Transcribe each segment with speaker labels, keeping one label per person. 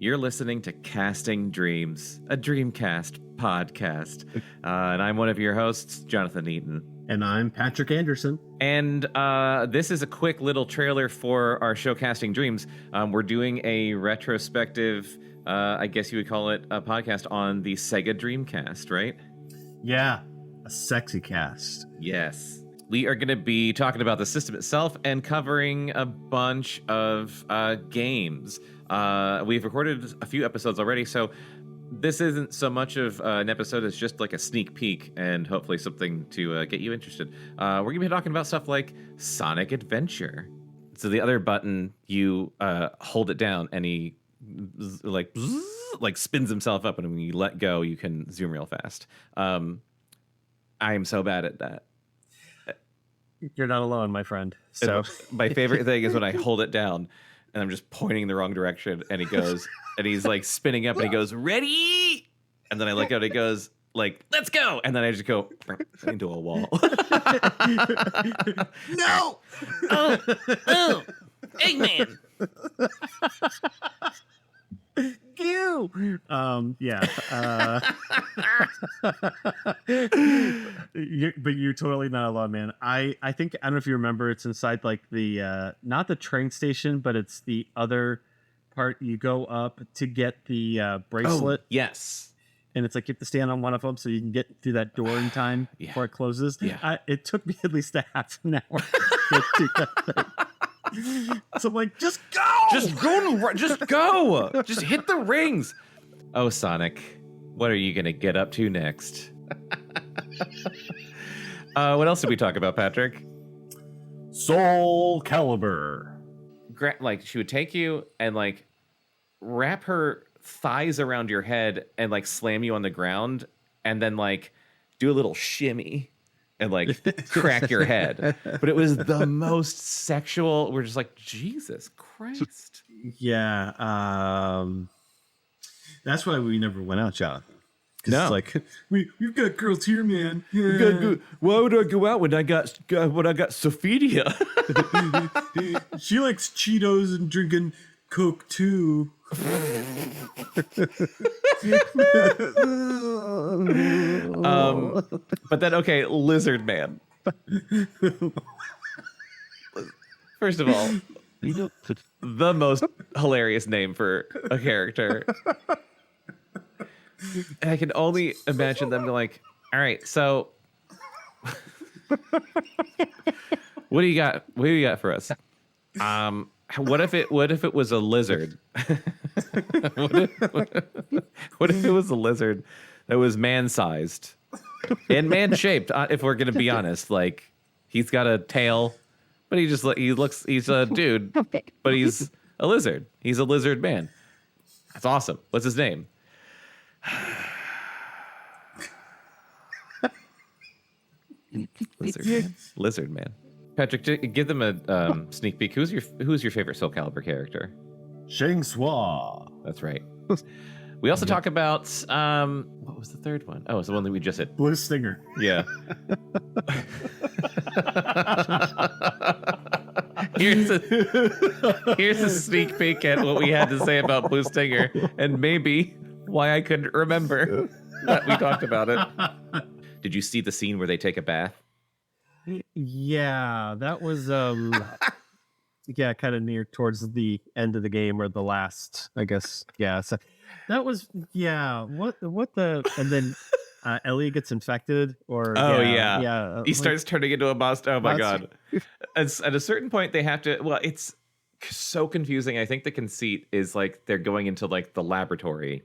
Speaker 1: You're listening to Casting Dreams, a Dreamcast podcast. And I'm one of your hosts, Jonathan Eaton.
Speaker 2: And I'm Patrick Anderson.
Speaker 1: And this is a quick little trailer for our show, Casting Dreams. We're doing a retrospective, I guess you would call it, a podcast on the Sega Dreamcast, right?
Speaker 2: Yeah, a sexy cast.
Speaker 1: Yes. We are going to be talking about the system itself and covering a bunch of games. We've recorded a few episodes already, so this isn't so much of an episode as just like a sneak peek and hopefully something to get you interested. We're going to be talking about stuff like Sonic Adventure. So the other button, you hold it down and he like spins himself up, and when you let go, you can zoom real fast. I am so bad at that.
Speaker 3: You're not alone, my friend. So
Speaker 1: my favorite thing is when I hold it down and I'm just pointing in the wrong direction, and he goes, and he's like spinning up, and he goes, "Ready?" And then I let go, and he goes, like, "Let's go!" And then I just go into a wall.
Speaker 2: No!
Speaker 1: Oh, Eggman!
Speaker 3: you. But you're totally not alone, man. I think, I don't know if you remember, it's inside like the not the train station, but it's the other part. You go up to get the bracelet.
Speaker 1: Oh, yes.
Speaker 3: And it's like you have to stand on one of them so you can get through that door in time before it closes.
Speaker 1: Yeah.
Speaker 3: It took me at least a half an hour to get through that thing. So I'm like, just go!
Speaker 1: Just go! Just hit the rings! Oh, Sonic, what are you going to get up to next? What else did we talk about, Patrick?
Speaker 2: Soul Calibur.
Speaker 1: Like, she would take you and, like, wrap her thighs around your head and, like, slam you on the ground and then, like, do a little shimmy and like crack your head. But it was the most sexual. We're just like, Jesus Christ.
Speaker 2: Yeah. That's why we never went out, Jonathan.
Speaker 1: No.
Speaker 2: It's like, we've got girls here, man. Yeah.
Speaker 1: We gotta go. Why would I go out when I got Sophia?
Speaker 2: She likes Cheetos and drinking Coke too.
Speaker 1: But then, okay, Lizard Man. First of all, the most hilarious name for a character. And I can only imagine them like, all right, so what do you got? What do you got for us? What if it was a lizard? what if it was a lizard that was man-sized and man-shaped? If we're gonna be honest, like he's got a tail, but he's a dude, but he's a lizard. He's a lizard man. That's awesome. What's his name? Lizard man. Patrick, give them a sneak peek. Who's your favorite Soul Calibur character?
Speaker 2: Shang Tsung.
Speaker 1: That's right. We also talk about what was the third one? Oh, it's the one that we just hit.
Speaker 2: Blue Stinger.
Speaker 1: Yeah. Here's a sneak peek at what we had to say about Blue Stinger, and maybe why I couldn't remember that we talked about it. Did you see the scene where they take a bath?
Speaker 3: Yeah, that was yeah, kind of near towards the end of the game or the last, I guess. Yeah, so that was what the and then Ellie gets infected or
Speaker 1: he starts turning into a monster. Oh my god. At a certain point they have to, well, it's so confusing. I think the conceit is like they're going into like the laboratory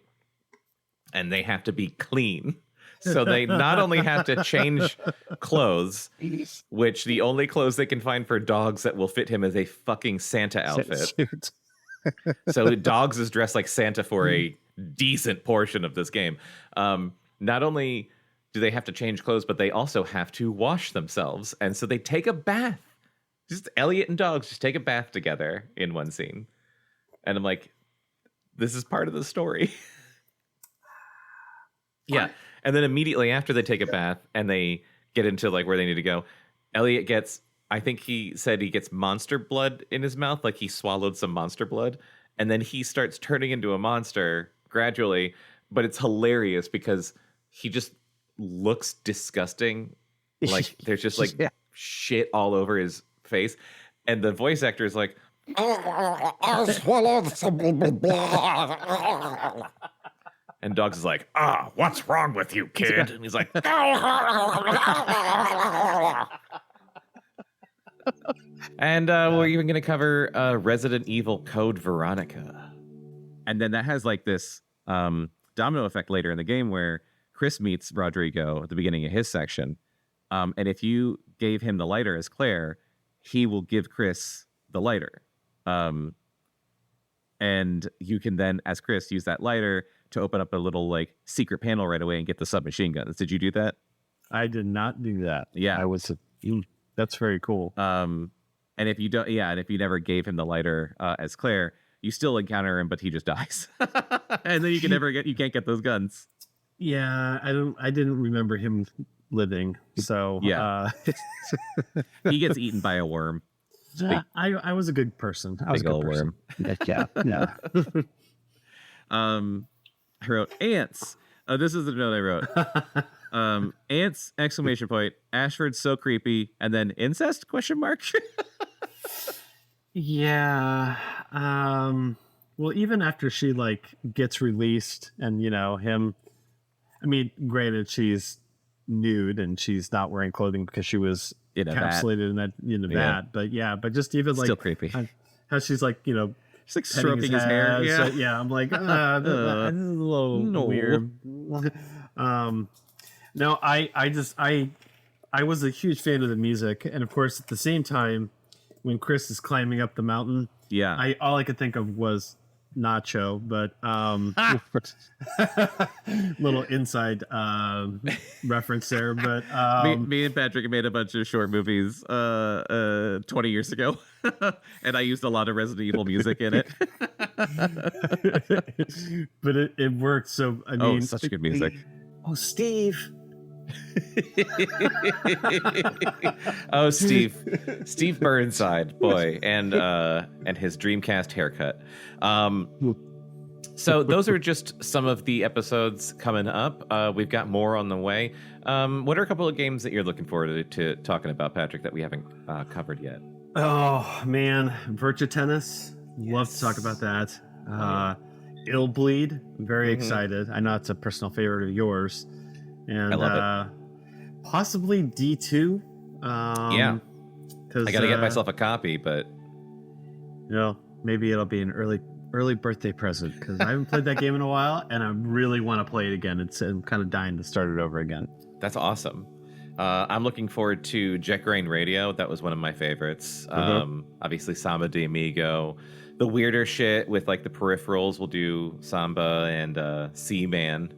Speaker 1: and they have to be clean. So they not only have to change clothes, which the only clothes they can find for dogs that will fit him is a fucking Santa outfit. So Dogs is dressed like Santa for a decent portion of this game. Not only do they have to change clothes, but they also have to wash themselves. And so they take a bath. Just Elliot and Dogs just take a bath together in one scene. And I'm like, this is part of the story. Yeah. And then immediately after they take a bath and they get into like where they need to go, Elliot gets, I think he said he gets monster blood in his mouth, like he swallowed some monster blood, and then he starts turning into a monster gradually, but it's hilarious because he just looks disgusting. Like there's just like shit all over his face, and the voice actor is like, I swallowed some and Dogs is like, what's wrong with you, kid? And he's like, and we're even going to cover Resident Evil Code Veronica. And then that has like this domino effect later in the game where Chris meets Rodrigo at the beginning of his section. And if you gave him the lighter as Claire, he will give Chris the lighter. And you can then, as Chris, use that lighter to open up a little like secret panel right away and get the submachine guns. Did you do that?
Speaker 3: I did not do that.
Speaker 1: Yeah.
Speaker 3: That's very cool.
Speaker 1: And if you don't, and if you never gave him the lighter as Claire, you still encounter him, but he just dies. And then you can't get those guns.
Speaker 3: Yeah, I didn't remember him living. So
Speaker 1: yeah. He gets eaten by a worm.
Speaker 3: I was a good person. I was a good person.
Speaker 1: Worm.
Speaker 3: Yeah.
Speaker 1: I wrote ants. This is the note I wrote. Ants! ! Ashford's so creepy, and then incest ?
Speaker 3: Yeah. Well, even after she like gets released, and him. I mean, granted, she's nude and she's not wearing clothing because she was encapsulated in the vat. But just even like
Speaker 1: still creepy.
Speaker 3: How she's like
Speaker 1: she's like stroking his hair.
Speaker 3: Yeah, so, I'm like, this is a little weird. No, I was a huge fan of the music, and of course, at the same time, when Chris is climbing up the mountain, all I could think of was Nacho, but little inside reference there. But
Speaker 1: me and Patrick made a bunch of short movies 20 years ago, and I used a lot of Resident Evil music in it.
Speaker 3: But it worked. So I mean,
Speaker 1: such good music.
Speaker 3: Steve.
Speaker 1: Steve Burnside, boy, and his Dreamcast haircut. So those are just some of the episodes coming up. We've got more on the way. What are a couple of games that you're looking forward to talking about, Patrick, that we haven't covered yet?
Speaker 3: Oh man, Virtua Tennis. Love to talk about that. Ill Bleed. I'm very excited. I know it's a personal favorite of yours. And
Speaker 1: I love it.
Speaker 3: Possibly D2.
Speaker 1: Because I got to get myself a copy, but
Speaker 3: maybe it'll be an early birthday present because I haven't played that game in a while, and I really want to play it again. I'm kind of dying to start it over again.
Speaker 1: That's awesome. I'm looking forward to Jet Grain Radio. That was one of my favorites. Obviously, Samba de Amigo. The weirder shit with like the peripherals, we'll do Samba and Seaman.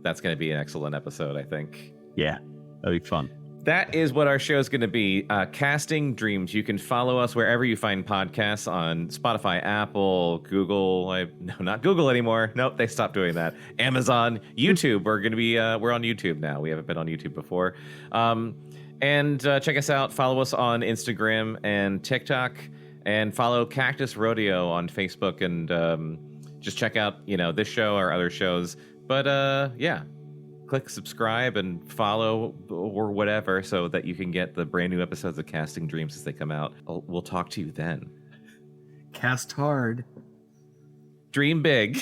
Speaker 1: That's going to be an excellent episode, I think.
Speaker 3: Yeah, that'll be fun.
Speaker 1: That is what our show is going to be. Casting Dreams. You can follow us wherever you find podcasts on Spotify, Apple, Google. No, not Google anymore. Nope, they stopped doing that. Amazon, YouTube. We're going to be. We're on YouTube now. We haven't been on YouTube before. And check us out. Follow us on Instagram and TikTok, and follow Cactus Rodeo on Facebook. And just check out this show or other shows. But click subscribe and follow or whatever so that you can get the brand new episodes of Casting Dreams as they come out. We'll talk to you then.
Speaker 3: Cast hard.
Speaker 1: Dream big.